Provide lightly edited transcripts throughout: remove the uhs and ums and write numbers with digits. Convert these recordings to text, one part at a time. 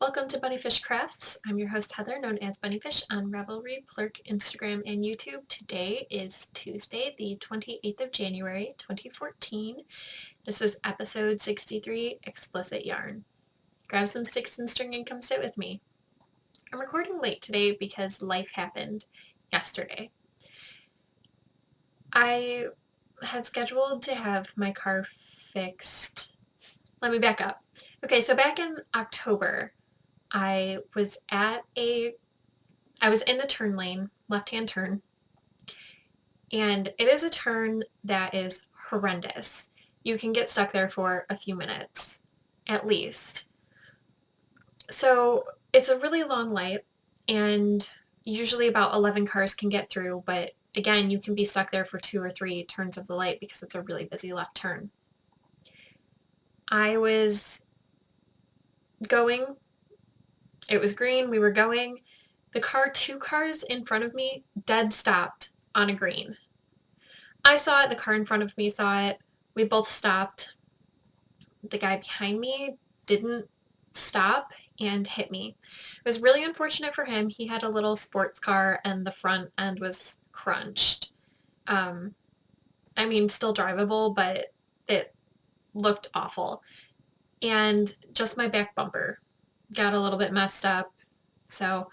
Welcome to Bunnyfish Crafts. I'm your host Heather, known as Bunnyfish on Ravelry, Plurk, Instagram, and YouTube. Today is Tuesday, the 28th of January, 2014. This is episode 63, Explicit Yarn. Grab some sticks and string and come sit with me. I'm recording late today because life happened yesterday. I had scheduled to have my car fixed. Let me back up. Okay, so back in October, I was in the turn lane, left-hand turn, and it is a turn that is horrendous. You can get stuck there for a few minutes, at least. So it's a really long light, and usually about 11 cars can get through, but again, you can be stuck there for 2 or 3 turns of the light because it's a really busy left turn. I was going, it was green, we were going. The 2 cars in front of me, dead stopped on a green. I saw it, the car in front of me saw it, we both stopped. The guy behind me didn't stop and hit me. It was really unfortunate for him. He had a little sports car and the front end was crunched. Still drivable, but it looked awful. And just my back bumper got a little bit messed up. So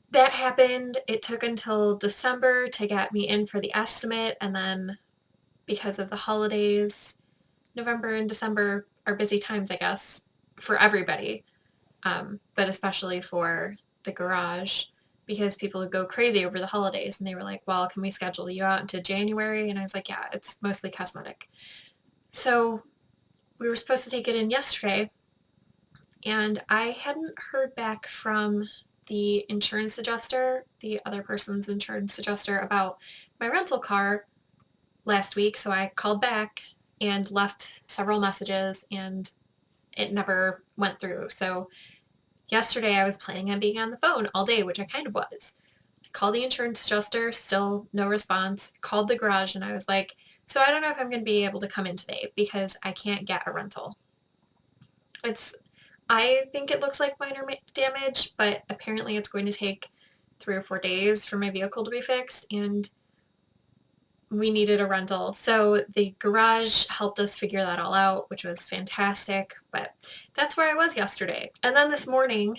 that happened. It took until December to get me in for the estimate, and then because of the holidays, November and December are busy times, I guess, for everybody, but especially for the garage because people would go crazy over the holidays, and they were like, well, can we schedule you out into January? And I was like, yeah, it's mostly cosmetic. So we were supposed to take it in yesterday, and I hadn't heard back from the insurance adjuster, the other person's insurance adjuster, about my rental car last week, so I called back and left several messages, and it never went through. So yesterday I was planning on being on the phone all day, which I kind of was. I called the insurance adjuster, still no response. Called the garage, and I was like, so I don't know if I'm going to be able to come in today because I can't get a rental. I think it looks like minor damage, but apparently it's going to take 3 or 4 days for my vehicle to be fixed, and we needed a rental. So the garage helped us figure that all out, which was fantastic, but that's where I was yesterday. And then this morning,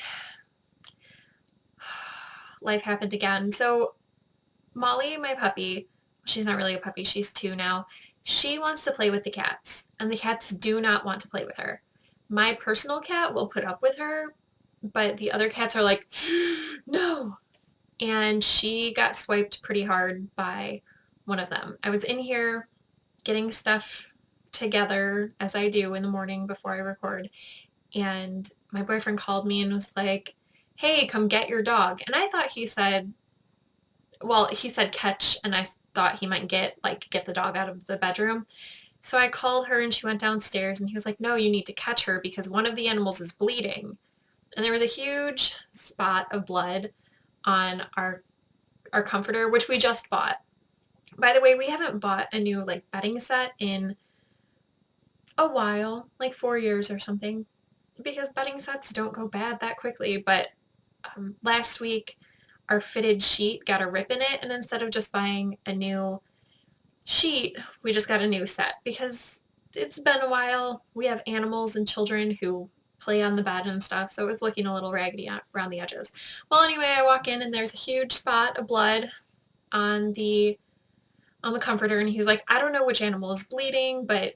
life happened again. So Molly, my puppy, she's not really a puppy, she's 2 now, she wants to play with the cats, and the cats do not want to play with her. My personal cat will put up with her, but the other cats are like, no. And she got swiped pretty hard by one of them. I was in here getting stuff together, as I do in the morning before I record, and my boyfriend called me and was like, hey, come get your dog. And I thought he said catch, and I thought he meant get the dog out of the bedroom. So I called her and she went downstairs, and he was like, no, you need to catch her because one of the animals is bleeding. And there was a huge spot of blood on our comforter, which we just bought. By the way, we haven't bought a new bedding set in a while, 4 years or something, because bedding sets don't go bad that quickly. But last week, our fitted sheet got a rip in it, and instead of just buying a new sheet, we just got a new set because it's been a while. We have animals and children who play on the bed and stuff, so it was looking a little raggedy around the edges. Well, anyway, I walk in and there's a huge spot of blood on the comforter, and he's like, I don't know which animal is bleeding, but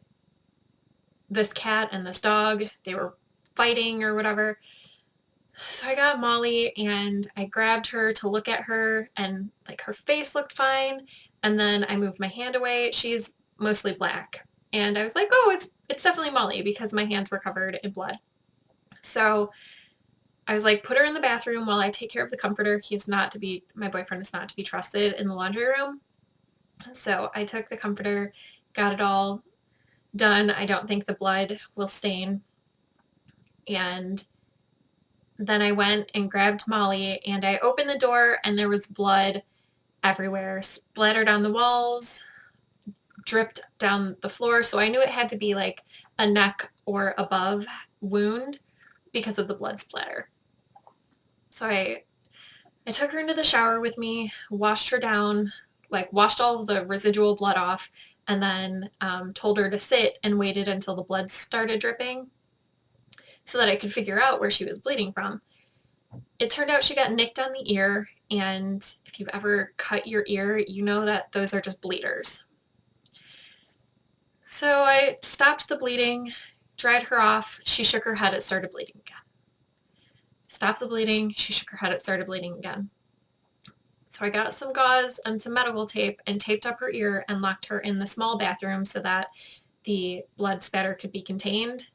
this cat and this dog, they were fighting or whatever. So I got Molly and I grabbed her to look at her, and her face looked fine, and then I moved my hand away. She's mostly black, and I was like, oh, it's definitely Molly because my hands were covered in blood. So I was like, put her in the bathroom while I take care of the comforter. My boyfriend is not to be trusted in the laundry room. So I took the comforter, got it all done. I don't think the blood will stain. And then I went and grabbed Molly, and I opened the door, and there was blood everywhere, splattered on the walls, dripped down the floor. So I knew it had to be a neck or above wound. because of the blood splatter. So I took her into the shower with me, washed her down, like washed all the residual blood off, and then told her to sit and waited until the blood started dripping so that I could figure out where she was bleeding from. It turned out she got nicked on the ear, and if you've ever cut your ear, you know that those are just bleeders. So I stopped the bleeding, dried her off, she shook her head, it started bleeding again. Stopped the bleeding, she shook her head, it started bleeding again. So I got some gauze and some medical tape and taped up her ear and locked her in the small bathroom so that the blood spatter could be contained.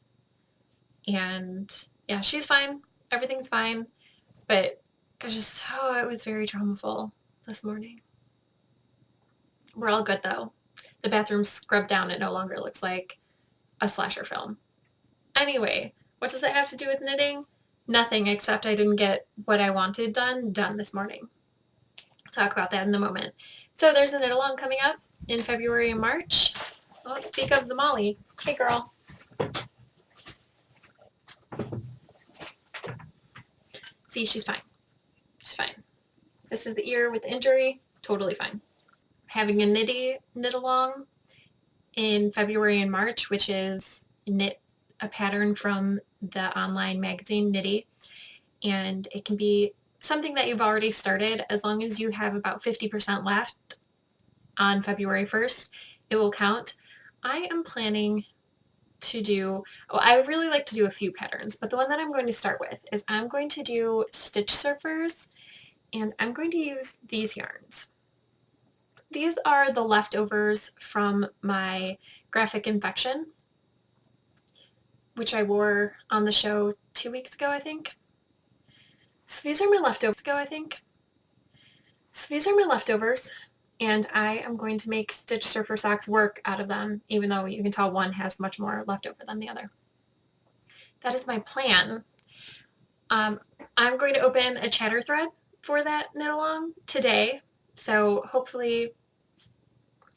And yeah, she's fine. Everything's fine. But it was very traumaful this morning. We're all good though. The bathroom's scrubbed down. It no longer looks like a slasher film. Anyway, what does that have to do with knitting? Nothing, except I didn't get what I wanted done this morning. I'll talk about that in a moment. So there's a knit along coming up in February and March. Well, speak of the Molly. Hey girl. See, she's fine. She's fine. This is the ear with the injury. Totally fine. Having a knit along in February and March, which is knit a pattern from the online magazine Knitty, and it can be something that you've already started. As long as you have about 50% left on February 1st, it will count. I am planning to do, I would really like to do a few patterns, but the one that I'm going to start with is I'm going to do Stitch Surfers, and I'm going to use these yarns. These are the leftovers from my graphic infection, which I wore on the show 2 weeks ago, I think. So these are my leftovers, and I am going to make Stitch Surfer socks work out of them, even though you can tell one has much more left over than the other. That is my plan. I'm going to open a chatter thread for that knit along today, so hopefully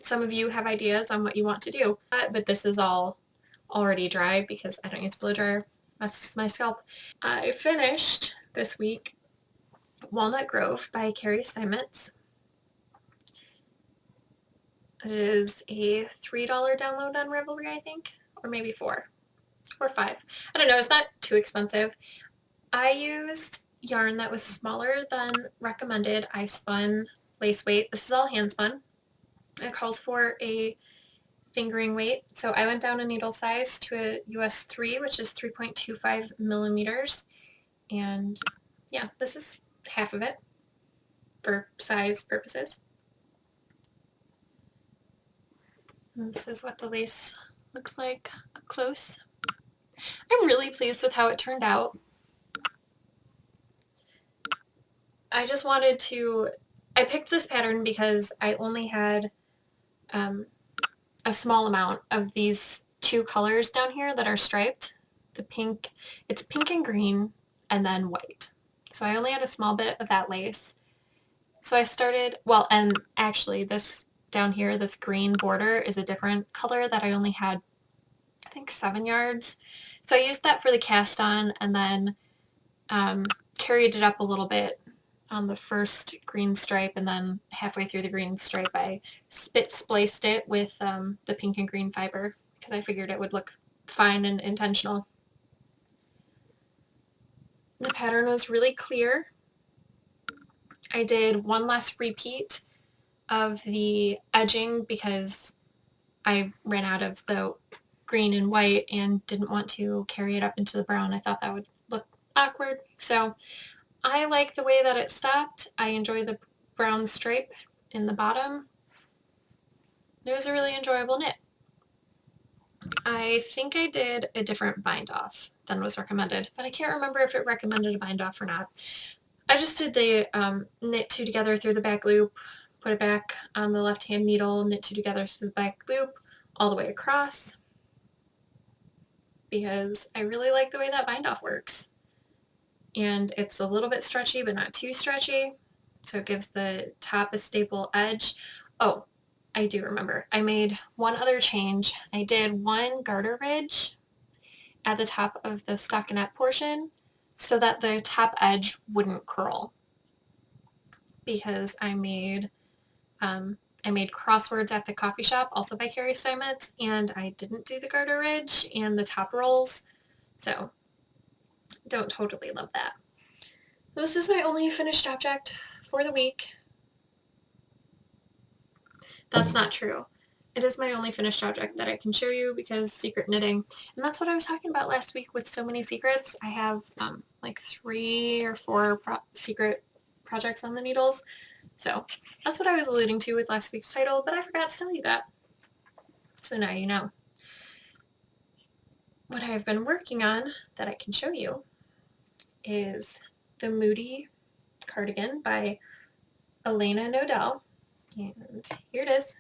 some of you have ideas on what you want to do. But this is all already dry because I don't use blow dryer. That's my scalp. I finished this week Walnut Grove by Carrie Steinmetz. It is a $3 download on Ravelry, I think, or maybe $4 or $5. I don't know, it's not too expensive. I used yarn that was smaller than recommended. I spun lace weight. This is all hand spun. It calls for a fingering weight. So I went down a needle size to a US 3, which is 3.25 millimeters. And yeah, this is half of it for size purposes. And this is what the lace looks like up close. I'm really pleased with how it turned out. I just wanted to, I picked this pattern because I only had a small amount of these two colors down here that are striped. The pink, it's pink and green, and then white. So I only had a small bit of that lace. So I started, well, and actually this down here, this green border is a different color that I only had, I think, 7 yards. So I used that for the cast on, and then carried it up a little bit on the first green stripe, and then halfway through the green stripe I spliced it with the pink and green fiber because I figured it would look fine and intentional. The pattern was really clear. I did one last repeat of the edging because I ran out of the green and white and didn't want to carry it up into the brown. I thought that would look awkward. So I like the way that it stopped. I enjoy the brown stripe in the bottom. It was a really enjoyable knit. I think I did a different bind off than was recommended, but I can't remember if it recommended a bind off or not. I just did the knit 2 together through the back loop, put it back on the left hand needle, knit 2 together through the back loop all the way across because I really like the way that bind off works. And it's a little bit stretchy but not too stretchy, so it gives the top a stable edge. Oh, I do remember. I made one other change. I did one garter ridge at the top of the stockinette portion so that the top edge wouldn't curl, because I made crosswords at the coffee shop, also by Carrie Steinmetz, and I didn't do the garter ridge and the top rolls, so don't totally love that. This is my only finished object for the week. That's not true. It is my only finished object that I can show you because secret knitting. And that's what I was talking about last week with so many secrets. I have like 3 or 4 secret projects on the needles. So that's what I was alluding to with last week's title, but I forgot to tell you that. So now you know. What I've been working on that I can show you is the Moody cardigan by Elena Nodell. And here it is.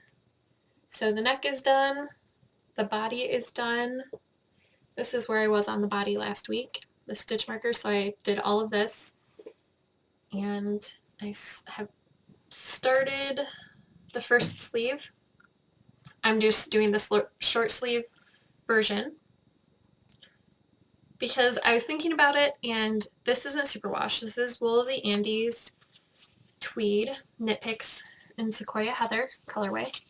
So the neck is done, the body is done. This is where I was on the body last week, the stitch marker, so I did all of this. And I have started the first sleeve. I'm just doing this short sleeve version because I was thinking about it, and this isn't superwash. This is Wool of the Andes Tweed Knit Picks in Sequoia Heather colorway.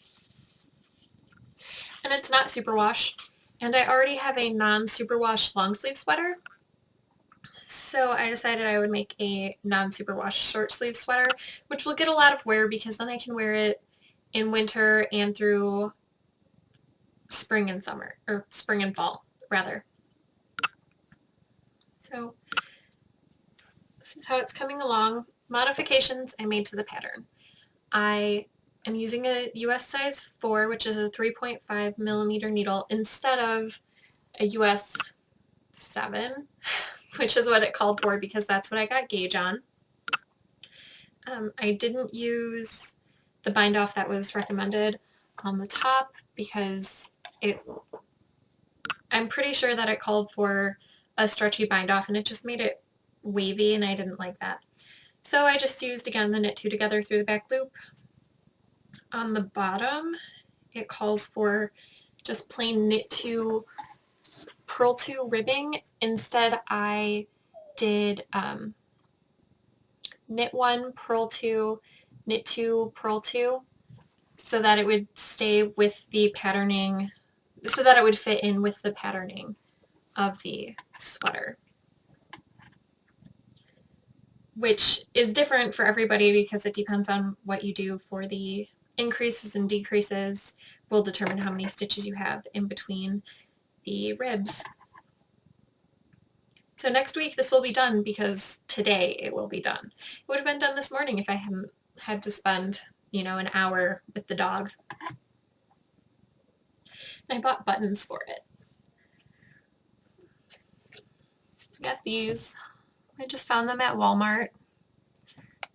And it's not superwash. And I already have a non-superwash long sleeve sweater. So I decided I would make a non-superwash short sleeve sweater, which will get a lot of wear because then I can wear it in winter and through spring and summer, or spring and fall, rather. So this is how it's coming along. Modifications I made to the pattern. I am using a US size 4, which is a 3.5 millimeter needle, instead of a US 7, which is what it called for because that's what I got gauge on. I didn't use the bind off that was recommended on the top because I'm pretty sure that it called for a stretchy bind off, and it just made it wavy, and I didn't like that. So I just used, again, the knit 2 together through the back loop. On the bottom, it calls for just plain knit 2, purl 2 ribbing. Instead, I did knit 1, purl 2, knit 2, purl 2, so that it would stay with the patterning, so that it would fit in with the patterning of the sweater, which is different for everybody because it depends on what you do for the increases and decreases. Will determine how many stitches you have in between the ribs. So next week this will be done because today it will be done. It would have been done this morning if I hadn't had to spend, you know, an hour with the dog. And I bought buttons for it. Got these. I just found them at Walmart.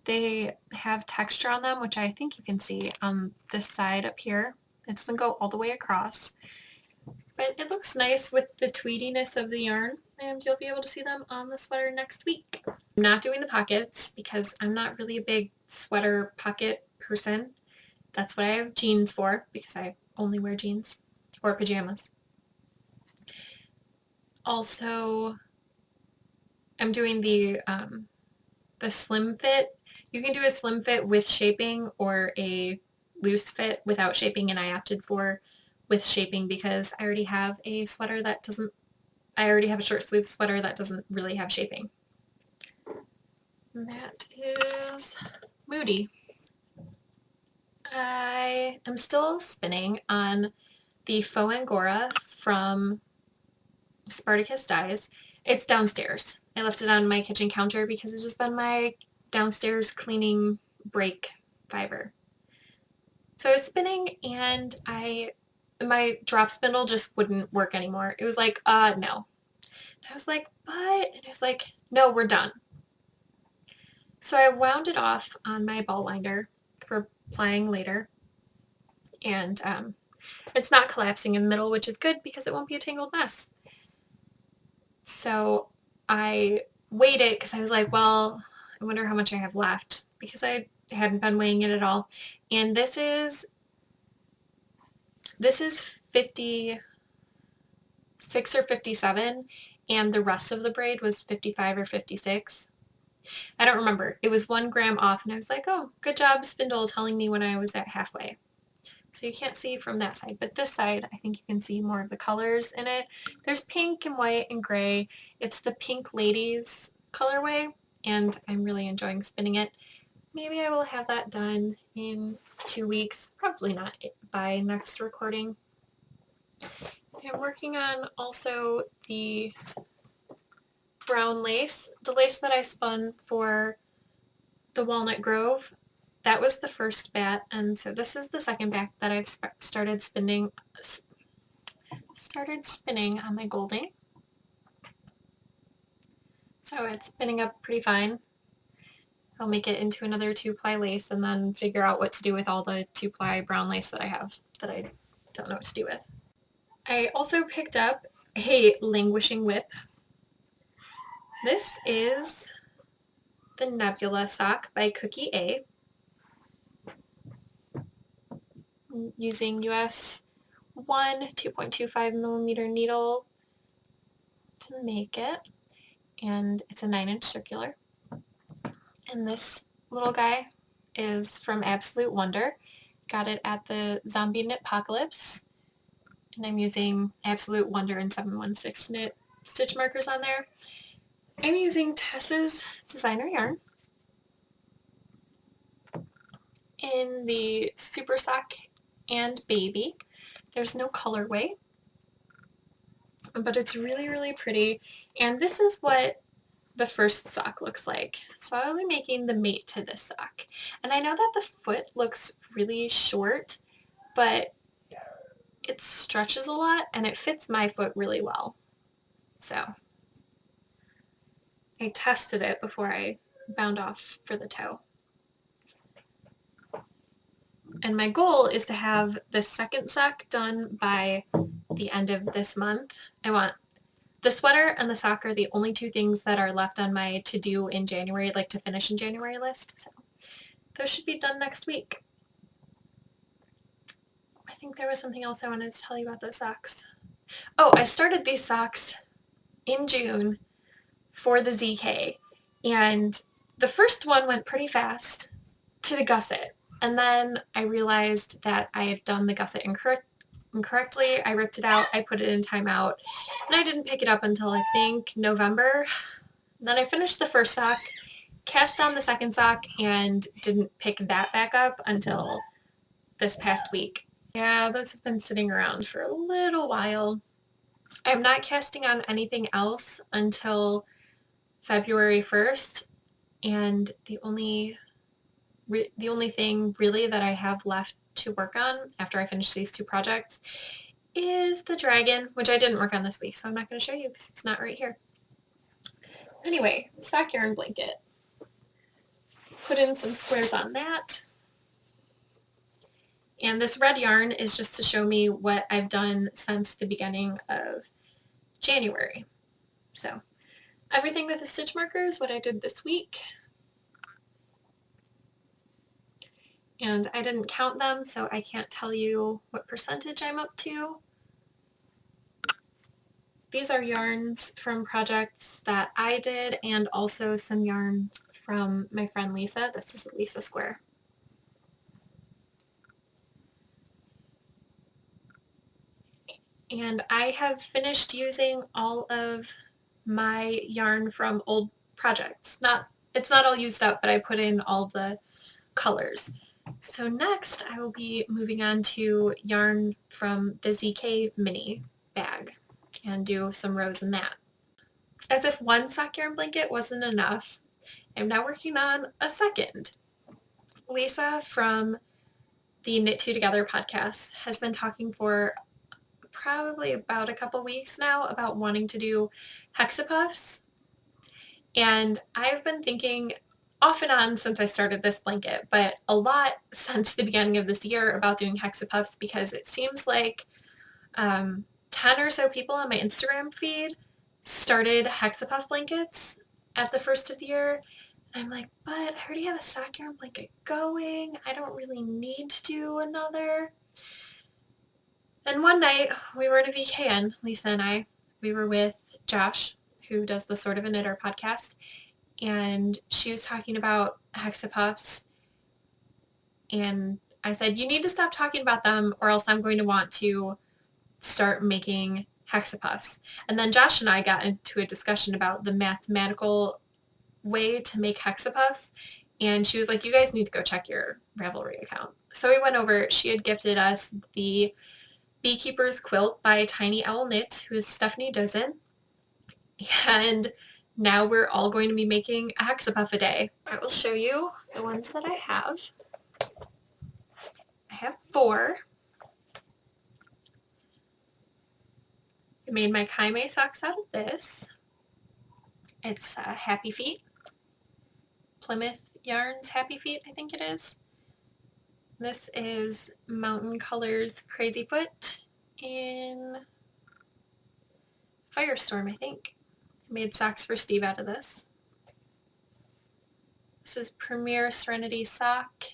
They have texture on them, which I think you can see on this side up here. It doesn't go all the way across, but it looks nice with the tweediness of the yarn, and you'll be able to see them on the sweater next week. I'm not doing the pockets because I'm not really a big sweater pocket person. That's what I have jeans for, because I only wear jeans or pajamas. Also, I'm doing the slim fit. You can do a slim fit with shaping or a loose fit without shaping, and I opted for with shaping because I already have a sweater that doesn't, I already have a short sleeve sweater that doesn't really have shaping. And that is Moody. I am still spinning on the faux Angora from Spartacus Dyes. It's downstairs. I left it on my kitchen counter because it's just been my downstairs cleaning break fiber. So I was spinning, and my drop spindle just wouldn't work anymore. It was like, no. And I was like, but? And it was like, no, we're done. So I wound it off on my ball winder for plying later. And it's not collapsing in the middle, which is good because it won't be a tangled mess. So I weighed it because I was like, well, I wonder how much I have left, because I hadn't been weighing it at all. And this is 56 or 57, and the rest of the braid was 55 or 56. I don't remember. It was 1 gram off, and I was like, oh, good job, spindle, telling me when I was at halfway. So you can't see from that side, but this side, I think you can see more of the colors in it. There's pink and white and gray. It's the Pink Ladies colorway, and I'm really enjoying spinning it. Maybe I will have that done in 2 weeks. Probably not by next recording. I'm working on also the brown lace, the lace that I spun for the Walnut Grove. That was the first bat, and so this is the second bat that I've started spinning on my Golding. So it's spinning up pretty fine. I'll make it into another 2-ply lace and then figure out what to do with all the 2-ply brown lace that I have that I don't know what to do with. I also picked up a languishing whip. This is the Nebula sock by Cookie A. I'm using US 1 2.25 millimeter needle to make it, and it's a 9-inch circular. And this little guy is from Absolute Wonder. Got it at the Zombie Knit Apocalypse, and I'm using Absolute Wonder and 716 knit stitch markers on there. I'm using Tessa's Designer Yarn in the Super Sock and Baby. There's no colorway, but it's really, really pretty. And this is what the first sock looks like. So I will be making the mate to this sock. And I know that the foot looks really short, but it stretches a lot and it fits my foot really well. So I tested it before I bound off for the toe. And my goal is to have the second sock done by the end of this month. I want the sweater and the sock are the only 2 things that are left on my to-do in January, like to finish in January list. So those should be done next week. I think there was something else I wanted to tell you about those socks. Oh, I started these socks in June for the ZK, and the first one went pretty fast to the gusset, and then I realized that I had done the gusset incorrectly. I ripped it out, I put it in timeout, and I didn't pick it up until I think November. And then I finished the first sock, cast on the second sock, and didn't pick that back up until this past week. Yeah, those have been sitting around for a little while. I'm not casting on anything else until February 1st, and the only thing really that I have left to work on after I finish these 2 projects is the dragon, which I didn't work on this week, so I'm not going to show you because it's not right here. Anyway, sock yarn blanket. Put in some squares on that. And this red yarn is just to show me what I've done since the beginning of January. So everything with a stitch marker is what I did this week. And I didn't count them, so I can't tell you what percentage I'm up to. These are yarns from projects that I did and also some yarn from my friend Lisa. This is a Lisa square. And I have finished using all of my yarn from old projects. It's not all used up, but I put in all the colors. So next I will be moving on to yarn from the ZK mini bag and do some rows in that. As if 1 sock yarn blanket wasn't enough, I'm now working on a second. Lisa from the Knit Two Together podcast has been talking for probably about a couple weeks now about wanting to do hexapuffs, and I've been thinking off and on since I started this blanket, but a lot since the beginning of this year about doing hexapuffs because it seems like 10 or so people on my Instagram feed started hexapuff blankets at the first of the year. And I'm like, but I already have a sock yarn blanket going. I don't really need to do another. And one night we were at a VKN, Lisa and I. We were with Josh, who does the Sort of a Knitter podcast, and she was talking about hexapuffs, and I said, you need to stop talking about them or else I'm going to want to start making hexapuffs. And then Josh and I got into a discussion about the mathematical way to make hexapuffs, and she was like, you guys need to go check your Ravelry account. So we went over. She had gifted us the Beekeeper's Quilt by Tiny Owl Knits, who is Stephanie Dozen, and now we're all going to be making a hexapuff a day. I will show you the ones that I have. I have 4. I made my Kaime socks out of this. It's Happy Feet. Plymouth Yarns Happy Feet, I think it is. This is Mountain Colors Crazy Foot in Firestorm, I think. I made socks for Steve out of this. This is Premier Serenity Sock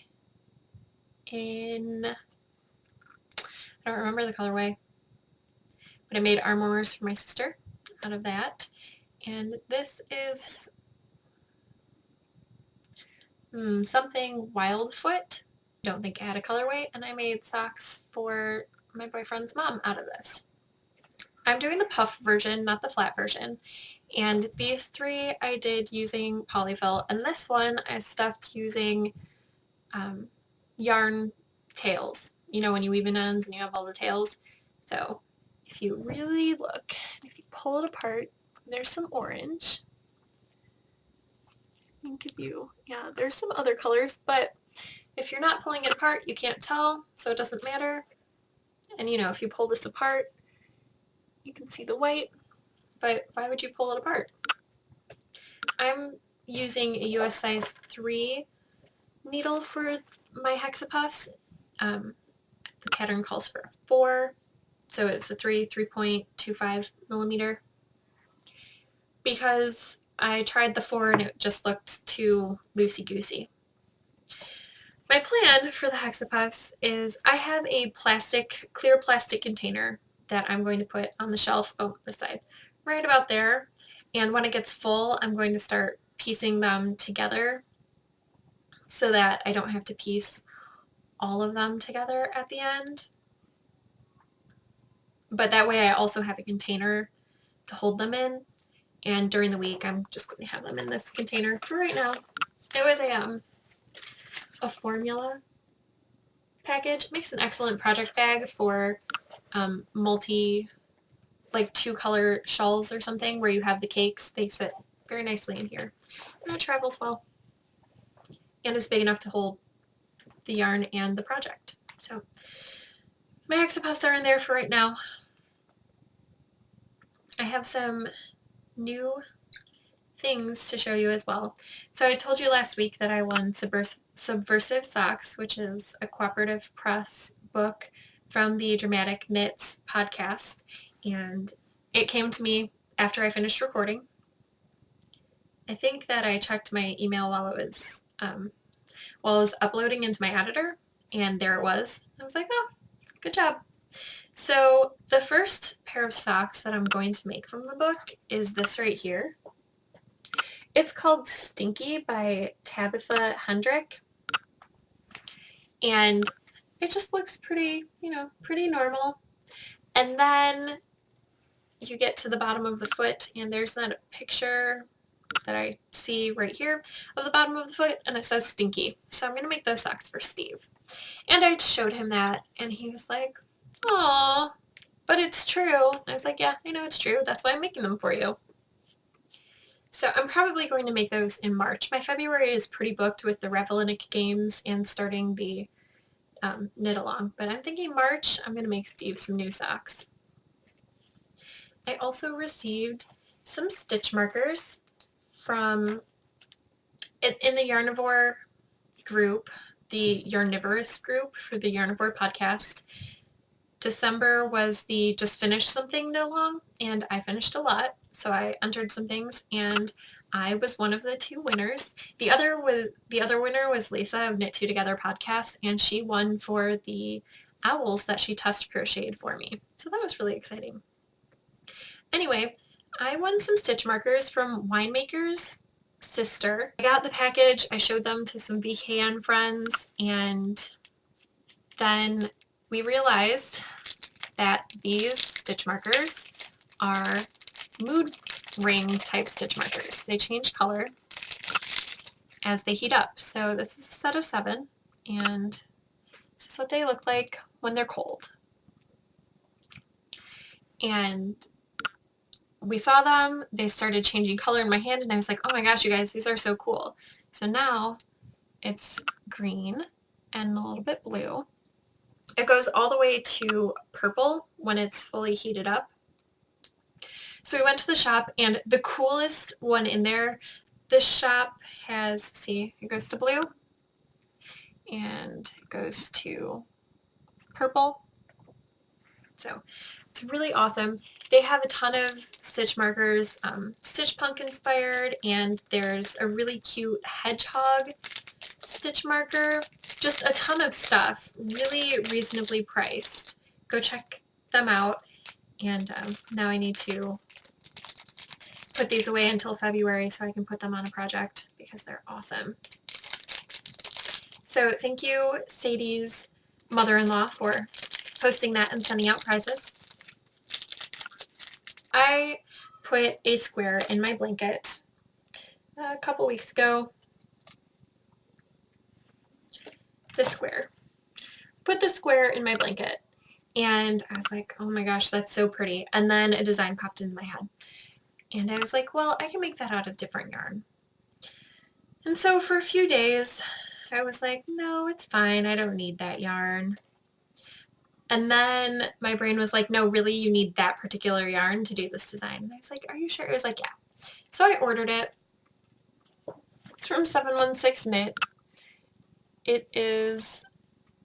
in, I don't remember the colorway, but I made arm warmers for my sister out of that. And this is something Wildfoot. Don't think I had a colorway, and I made socks for my boyfriend's mom out of this. I'm doing the puff version, not the flat version, and these 3 I did using polyfill, and this one I stuffed using yarn tails. You know, when you weave in ends and you have all the tails. So if you really look, if you pull it apart, there's some orange. I'll give you, yeah, there's some other colors, but if you're not pulling it apart, you can't tell, so it doesn't matter. And you know, if you pull this apart, you can see the white, but why would you pull it apart? I'm using a US size 3 needle for my hexapuffs. The pattern calls for a 4, so it's a 3.25 millimeter. Because I tried the 4 and it just looked too loosey-goosey. My plan for the hexapuffs is I have a clear plastic container that I'm going to put on the shelf, this side, right about there. And when it gets full, I'm going to start piecing them together so that I don't have to piece all of them together at the end. But that way I also have a container to hold them in. And during the week, I'm just going to have them in this container for right now. It was a formula package. It makes an excellent project bag for like 2-color shawls or something where you have the cakes. They sit very nicely in here. And it travels well. And it's big enough to hold the yarn and the project. So my hexapuffs are in there for right now. I have some new things to show you as well. So I told you last week that I won Subversive Socks, which is a cooperative press book from the Dramatic Knits podcast, and it came to me after I finished recording. I think that I checked my email while it was uploading into my editor, and there it was. I was like, oh, good job. So the first pair of socks that I'm going to make from the book is this right here. It's called Stinky by Tabitha Hendrick. And it just looks pretty, pretty normal. And then you get to the bottom of the foot and there's that picture that I see right here of the bottom of the foot and it says Stinky. So I'm going to make those socks for Steve. And I showed him that and he was like, "Aw, but it's true." I was like, "Yeah, I know it's true. That's why I'm making them for you." So I'm probably going to make those in March. My February is pretty booked with the Ravelinic games and starting the knit along. But I'm thinking March, I'm going to make Steve some new socks. I also received some stitch markers from, in the Yarnivore group, the Yarnivorous group for the Yarnivore podcast. December was the just finished something knit along, and I finished a lot, so I entered some things, and I was one of the 2 winners. The other winner was Lisa of Knit 2 Together podcast, and she won for the owls that she test crocheted for me. So that was really exciting. Anyway, I won some stitch markers from Winemaker's sister. I got the package, I showed them to some VKN friends, and then we realized that these stitch markers are mood ring type stitch markers. They change color as they heat up. So this is a set of 7, and this is what they look like when they're cold. And we saw them, they started changing color in my hand, and I was like, oh my gosh, you guys, these are so cool. So now it's green and a little bit blue. It goes all the way to purple when it's fully heated up. So we went to the shop, and the coolest one in there, this shop has, see, it goes to blue, and it goes to purple. So it's really awesome. They have a ton of stitch markers, Stitch Punk inspired, and there's a really cute hedgehog stitch marker. Just a ton of stuff, really reasonably priced. Go check them out. And now I need to put these away until February so I can put them on a project because they're awesome. So thank you, Sadie's mother-in-law, for posting that and sending out prizes. I put a square in my blanket a couple weeks ago. This square. Put the square in my blanket, and I was like, oh my gosh, that's so pretty. And then a design popped into my head. And I was like, well, I can make that out of different yarn. And so for a few days, I was like, no, it's fine. I don't need that yarn. And then my brain was like, no, really, you need that particular yarn to do this design. And I was like, are you sure? It was like, yeah. So I ordered it. It's from 716 Knit. It is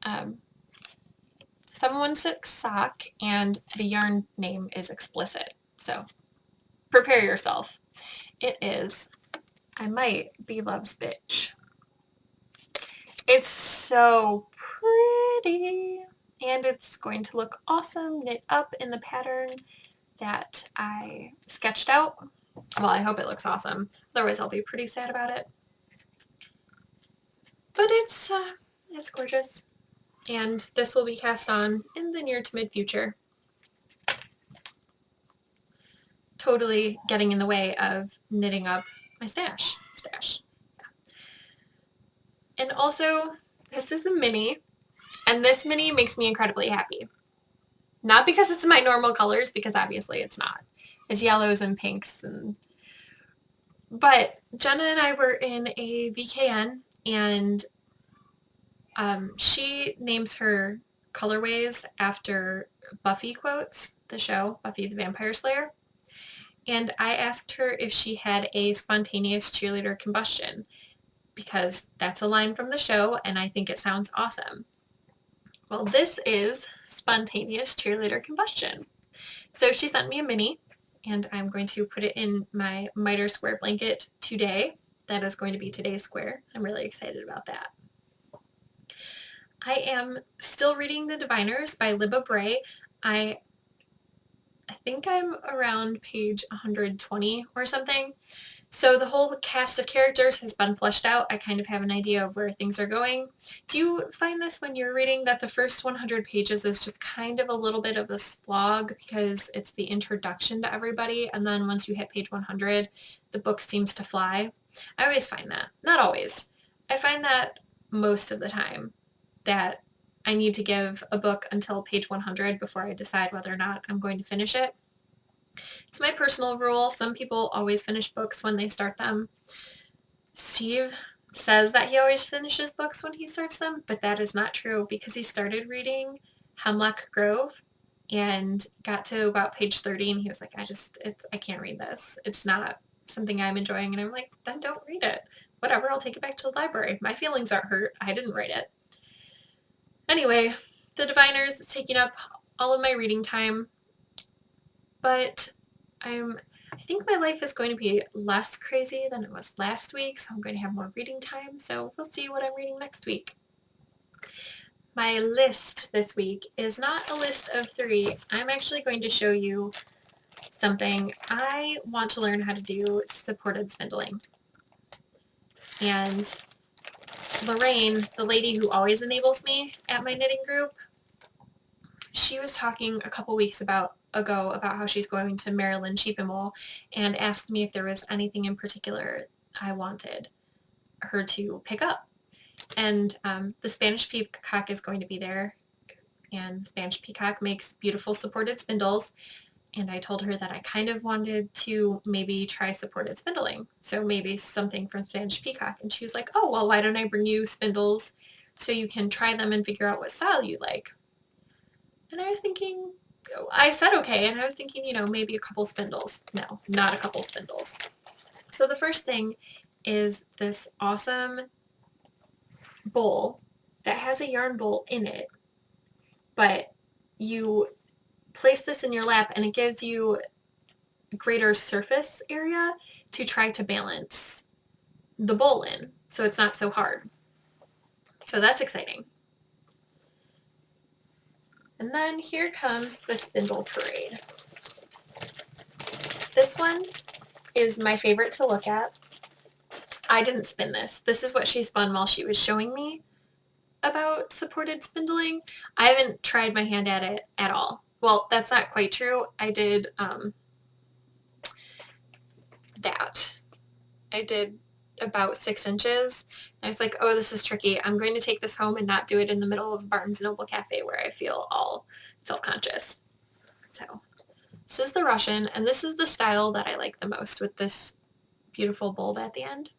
716 sock, and the yarn name is Explicit. So prepare yourself. It is I Might Be Love's Bitch. It's so pretty, and it's going to look awesome knit up in the pattern that I sketched out. Well, I hope it looks awesome. Otherwise, I'll be pretty sad about it. But it's gorgeous, and this will be cast on in the near to mid future. Totally getting in the way of knitting up my stash. Yeah. And also, this is a mini, and this mini makes me incredibly happy. Not because it's my normal colors, because obviously it's not. It's yellows and pinks, but Jenna and I were in a VKN, and she names her colorways after Buffy quotes, the show, Buffy the Vampire Slayer. And I asked her if she had a spontaneous cheerleader combustion, because that's a line from the show, and I think it sounds awesome. Well, this is spontaneous cheerleader combustion. So she sent me a mini, and I'm going to put it in my miter square blanket today. That is going to be today's square. I'm really excited about that. I am still reading The Diviners by Libba Bray. I think I'm around page 120 or something. So the whole cast of characters has been fleshed out. I kind of have an idea of where things are going. Do you find this when you're reading, that the first 100 pages is just kind of a little bit of a slog because it's the introduction to everybody, and then once you hit page 100, the book seems to fly? I always find that. Not always. I find that most of the time, that I need to give a book until page 100 before I decide whether or not I'm going to finish it. It's my personal rule. Some people always finish books when they start them. Steve says that he always finishes books when he starts them, but that is not true, because he started reading Hemlock Grove and got to about page 30, and he was like, I can't read this. It's not something I'm enjoying. And I'm like, then don't read it. Whatever, I'll take it back to the library. My feelings aren't hurt. I didn't write it. Anyway, The Diviners is taking up all of my reading time, but I think my life is going to be less crazy than it was last week, so I'm going to have more reading time, so we'll see what I'm reading next week. My list this week is not a list of 3. I'm actually going to show you something. I want to learn how to do supported spindling. And Lorraine, the lady who always enables me at my knitting group, she was talking a couple weeks ago about how she's going to Maryland Sheep and Wool and asked me if there was anything in particular I wanted her to pick up. And the Spanish Peacock is going to be there, and Spanish Peacock makes beautiful supported spindles, and I told her that I kind of wanted to maybe try supported spindling, so maybe something from Spanish Peacock. And she was like, oh, well, why don't I bring you spindles so you can try them and figure out what style you like? And I was thinking, I said okay, and I was thinking, maybe a couple spindles. No, not a couple spindles. So the first thing is this awesome bowl that has a yarn bowl in it, but you place this in your lap and it gives you greater surface area to try to balance the bowl in, so it's not so hard. So that's exciting. And then here comes the spindle parade. This one is my favorite to look at. I didn't spin this. This is what she spun while she was showing me about supported spindling. I haven't tried my hand at it at all. Well, that's not quite true. I did that. I did about 6 inches. And I was like, oh, this is tricky. I'm going to take this home and not do it in the middle of a Barnes & Noble cafe where I feel all self-conscious. So this is the Russian, and this is the style that I like the most with this beautiful bulb at the end.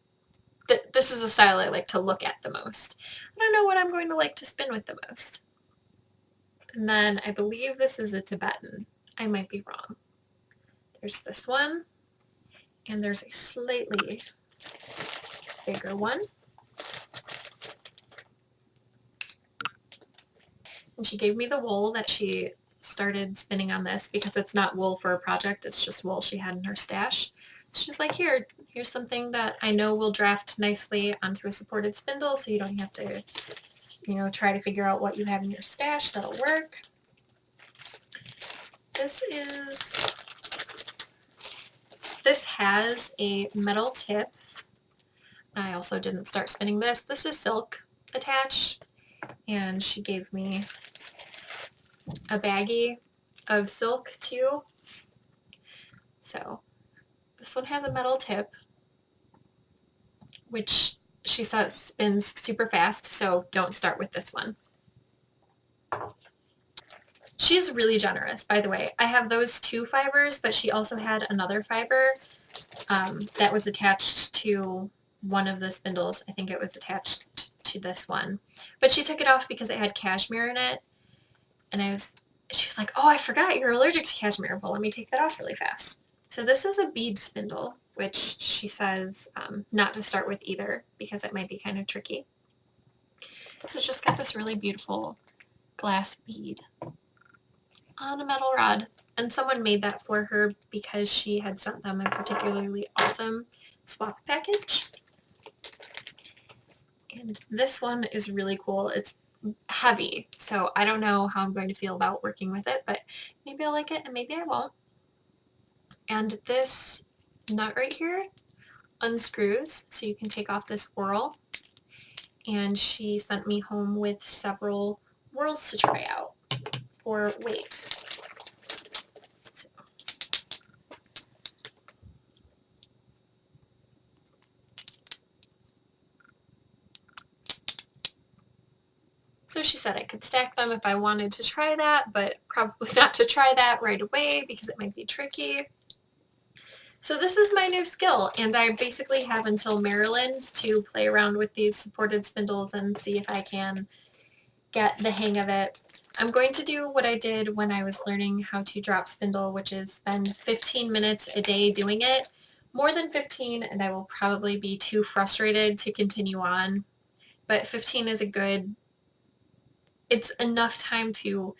This is the style I like to look at the most. I don't know what I'm going to like to spin with the most. And then I believe this is a Tibetan. I might be wrong. There's this one, and there's a slightly bigger one. And she gave me the wool that she started spinning on this, because it's not wool for a project, it's just wool she had in her stash. She was like, here's something that I know will draft nicely onto a supported spindle, so you don't have to, try to figure out what you have in your stash. That'll work. This has a metal tip. I also didn't start spinning this. This is silk attached, and she gave me a baggie of silk too. So this one has a metal tip, which she says spins super fast, so don't start with this one. She's really generous, by the way. I have those 2 fibers, but she also had another fiber that was attached to one of the spindles. I think it was attached to this one. But she took it off because it had cashmere in it. And she was like, oh, I forgot you're allergic to cashmere. Well, let me take that off really fast. So this is a bead spindle, which she says not to start with either because it might be kind of tricky. So it's just got this really beautiful glass bead on a metal rod. And someone made that for her because she had sent them a particularly awesome swap package. And this one is really cool. It's heavy, so I don't know how I'm going to feel about working with it, but maybe I'll like it and maybe I won't. And this nut right here unscrews, so you can take off this whorl. And she sent me home with several whorls to try out for weight. So she said I could stack them if I wanted to try that, but probably not to try that right away because it might be tricky. So this is my new skill, and I basically have until Maryland to play around with these supported spindles and see if I can get the hang of it. I'm going to do what I did when I was learning how to drop spindle, which is spend 15 minutes a day doing it. More than 15, and I will probably be too frustrated to continue on. But 15 is it's enough time to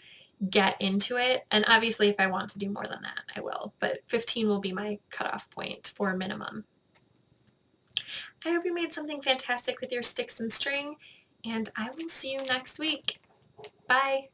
get into it. And obviously if I want to do more than that, I will. But 15 will be my cutoff point for minimum. I hope you made something fantastic with your sticks and string, and I will see you next week. Bye!